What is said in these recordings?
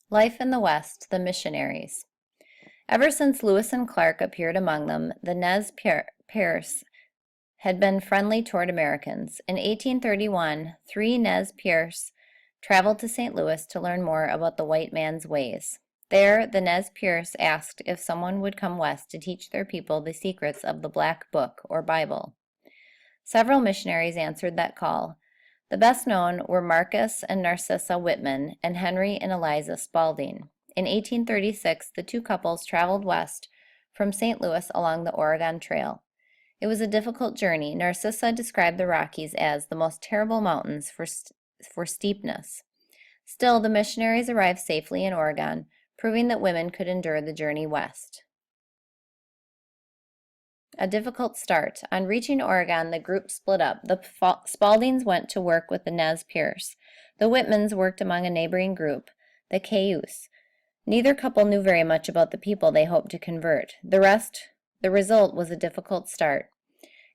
Life in the West, the Missionaries. Ever since Lewis and Clark appeared among them, the Nez Perce had been friendly toward Americans. In 1831, three Nez Perce traveled to St. Louis to learn more about the white man's ways. There, the Nez Perce asked if someone would come west to teach their people the secrets of the Black Book, or Bible. Several missionaries answered that call. The best known were Marcus and Narcissa Whitman and Henry and Eliza Spalding. In 1836, the two couples traveled west from St. Louis along the Oregon Trail. It was a difficult journey. Narcissa described the Rockies as the most terrible mountains for steepness. Still, the missionaries arrived safely in Oregon, proving that women could endure the journey west. A difficult start. On reaching Oregon, the group split up. The Spaldings went to work with the Nez Perce. The Whitmans worked among a neighboring group, the Cayuse. Neither couple knew very much about the people they hoped to convert. The result was a difficult start.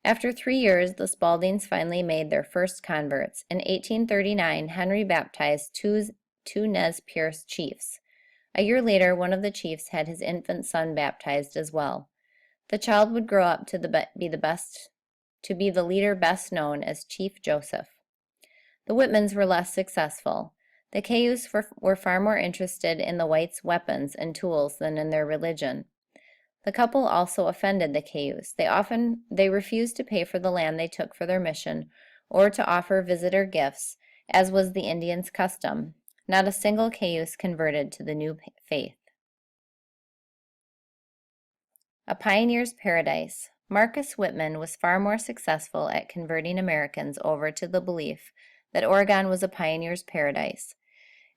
After 3 years, the Spaldings finally made their first converts. In 1839, Henry baptized two Nez Perce chiefs. A year later, one of the chiefs had his infant son baptized as well. The child would grow up to be the leader best known as Chief Joseph. The Whitmans were less successful. The Cayuse were far more interested in the whites' weapons and tools than in their religion. The couple also offended the Cayuse. They refused to pay for the land they took for their mission or to offer visitor gifts, as was the Indians' custom. Not a single Cayuse converted to the new faith. A Pioneer's Paradise. Marcus Whitman was far more successful at converting Americans over to the belief that Oregon was a pioneer's paradise.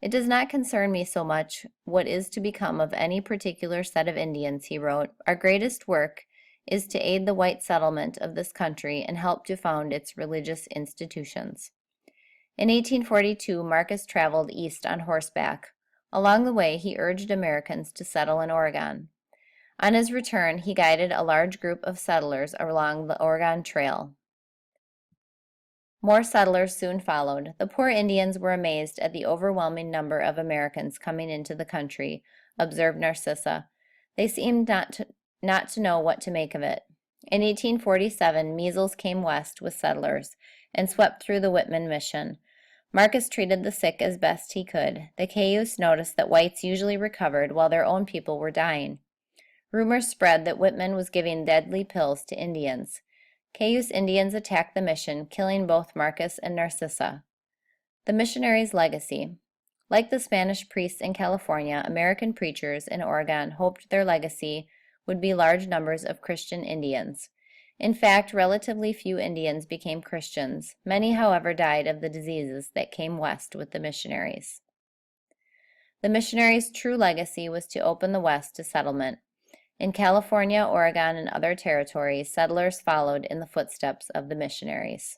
It does not concern me so much what is to become of any particular set of Indians, he wrote. Our greatest work is to aid the white settlement of this country and help to found its religious institutions. In 1842, Marcus traveled east on horseback. Along the way, he urged Americans to settle in Oregon. On his return, he guided a large group of settlers along the Oregon Trail. More settlers soon followed. The poor Indians were amazed at the overwhelming number of Americans coming into the country, observed Narcissa. They seemed not to know what to make of it. In 1847, measles came west with settlers and swept through the Whitman mission. Marcus treated the sick as best he could. The Cayuse noticed that whites usually recovered while their own people were dying. Rumors spread that Whitman was giving deadly pills to Indians. Cayuse Indians attacked the mission, killing both Marcus and Narcissa. The missionaries' legacy. Like the Spanish priests in California, American preachers in Oregon hoped their legacy would be large numbers of Christian Indians. In fact, relatively few Indians became Christians. Many, however, died of the diseases that came west with the missionaries. The missionaries' true legacy was to open the West to settlement. In California, Oregon, and other territories, settlers followed in the footsteps of the missionaries.